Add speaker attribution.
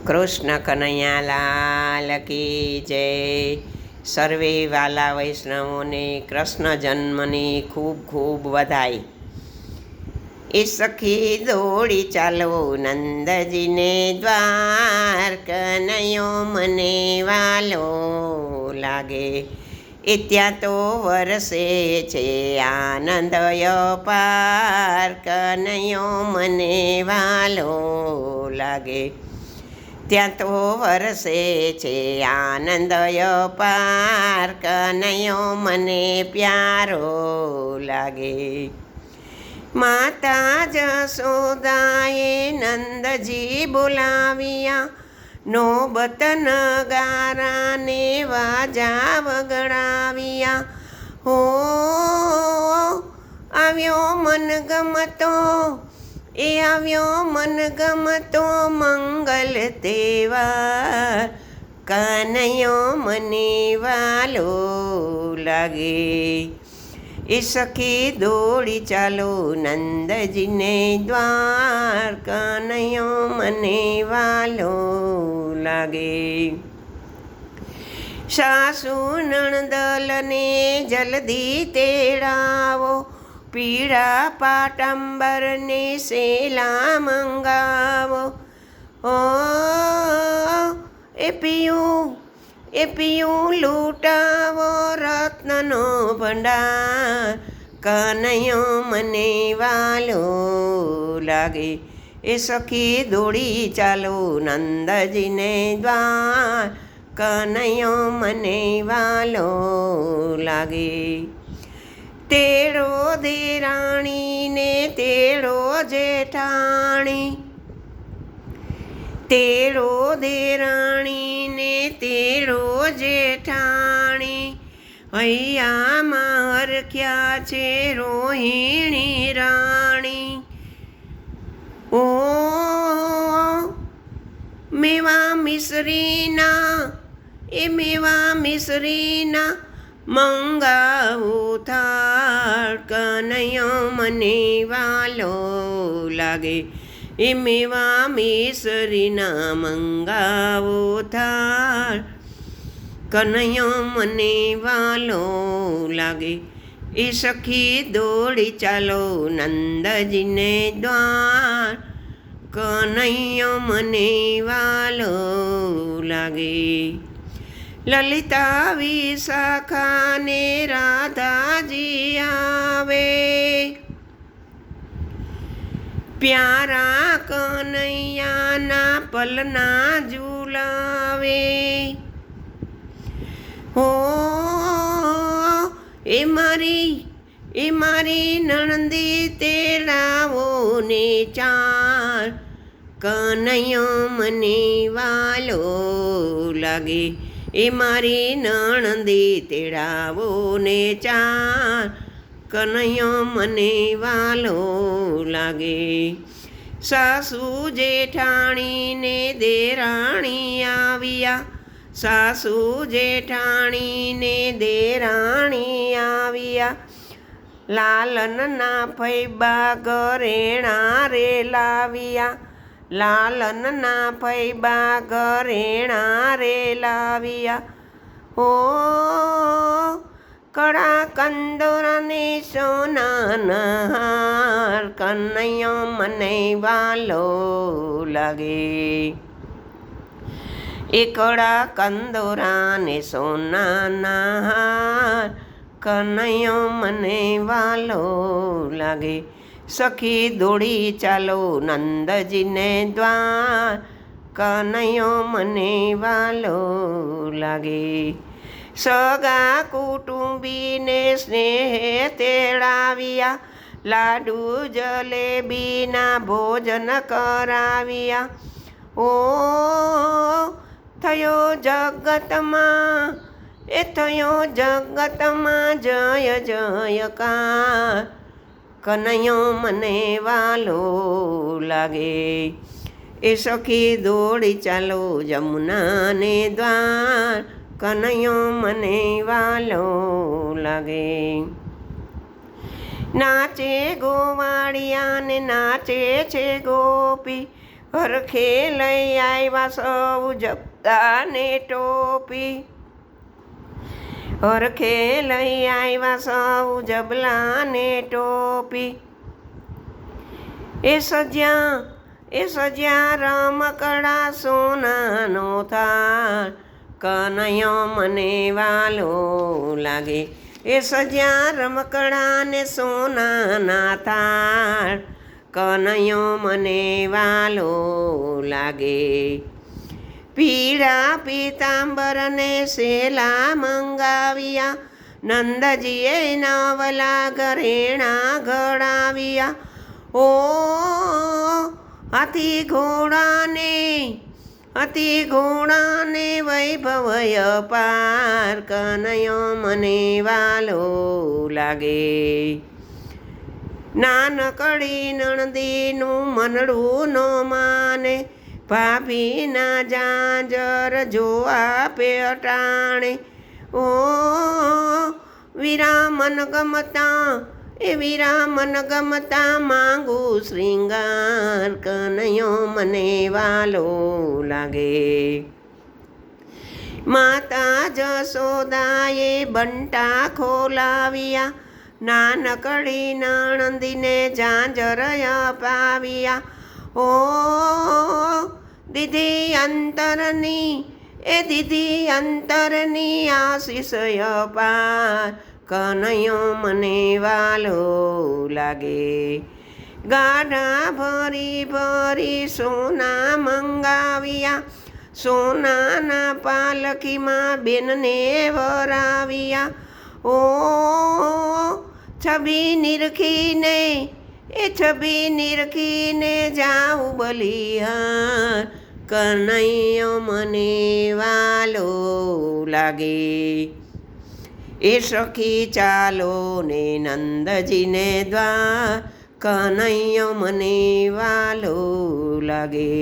Speaker 1: કૃષ્ણ કનૈયા લાલ કી જય। સર્વે વાલા વૈષ્ણવોને કૃષ્ણ જન્મની ખૂબ ખૂબ વધાઈ। એ સખી દોડી ચાલો નંદજીને દ્વાર, કનૈયો મને વાલો લાગે। એ ત્યાં તો વરસે છે આનંદ અપાર, કનૈયો મને વાલો લાગે। ત્યાં તો વરસે છે આનંદ અપાર, કનૈયો મને પ્યારો લાગે। માતા જશોદાએ નંદજી બોલાવ્યા, નોબત નગારાને વાજા વગડાવ્યા। હો આવ્યો મનગમતો, એ આવ્યો મનગમતો મંગલ તહેવાર, કનૈયો મને વાલો લાગે। એ સખી દોડી ચાલો નંદજીને દ્વાર, કનૈયો મને વાલો લાગે। સાસુ નણદલને જલ્દી તેડાવો, પીળા પાટંબરને સેલા મંગાવો। ઓ એ પિયું લૂંટાવો રત્નનો ભંડાર, કનૈયો મને વાલો લાગે। એ સખી દોડી ચાલો નંદજીને દ્વાર, કનૈયો મને વાલો લાગે। તેડો દેરાણીને તેડો જેઠાણી, તેડો દેરાણીને તેડો જેઠાણી, હૈયામાં હરખ્યા છે રોહિણી રાણી। ઓ મેવા મિસરીના, એ મેવા મિસરીના મંગાવો થાળ, કનૈયો મને વાલો લાગે। એ મેવા મિસરીના મંગાવો થાળ, કનૈયો મને વાલો લાગે। એ સખી દોડી ચાલો નંદજીને દ્વાર, કનૈયો મને વાલો લાગે। લલિતા વિશાખાને રાધાજી આવે, પ્યારા કનૈયાના પલના ઝુલાવે। હો એ મારી નણંદી તેડાવો ને ચાર, કનૈયો મને વાલો લાગે। એ મારી નણંદી તેડાવો ને ચાર, કનૈયો મને વાલો લાગે। સાસુ જેઠાણીને દેરાણી આવ્યા, સાસુ જેઠાણીને દેરાણી આવ્યા, લાલનના ફૈબા ઘરેણા રે લાવ્યા, લાલનના ફૈબા ઘરેણા રે લાવ્યા। હો કળા કંદોરાને સોનાના હાર, કનૈયો મને વાલો લાગે। એ કળા કંદોરાને સોનાના હાર, કનૈયો મને વાલો લાગે। સખી દોડી ચાલો નંદજીને દ્વાર, કનૈયો મને વાલો લાગે। સગા કુટુંબીને સ્નેહે તેડાવ્યા, લાડુ જલેબીના ભોજન કરાવ્યા। ઓ થયો જગતમાં, એ થયો જગતમાં જય જયકાર, કનૈયો મને વાલો લાગે। એ સખી દોડી ચાલો જમુનાને દ્વાર, કનૈયો મને વાલો લાગે। નાચે ગોવાળિયા ને નાચે છે ગોપી, હરખે લઈ આવ્યા સૌ જપતાને ટોપી, હરખે લઈ આવ્યા સૌ જબલાને ટોપી. એ સજ્યા રમકડા સોનાનો થાળ, કનૈયો મને વાલો લાગે. એ સજ્યા રમકડાને સોનાના થાળ, કનૈયો મને વાલો લાગે. પીળા પીતાંબરને સેલા મંગાવ્યા, નંદજીએ નવલા ઘરેણા ઘડાવ્યા. ઓ હાથી ઘોડાને વૈભવ અપાર, કનૈયો મને વાલો લાગે. નાનકડી નણદીનું મનડું ન માને, ભાભીના જાંજર જોવા પેટાણે. ઓ વિરામન ગમતા માંગુ શ્રીંગાર, કનૈયો મને વાલો લાગે. માતા જશોદાએ બંટા ખોલાવ્યા, નાનકડી નણંદીને જાંજર અપાવ્યા. ઓ દીદી અંતરની આશીષ અપાર, કનૈયો મને વાલો લાગે. ગાઢા ભરી સોના મંગાવ્યા, સોનાના પાલખીમાં બેનને વરાવ્યા. ઓ છબી નિરખીને જાઉં બલિહાર, કનૈયો મને વાલો લાગે. એ સખી ચાલો ને નંદજીને દ્વાર, કનૈયો મને વાલો લાગે.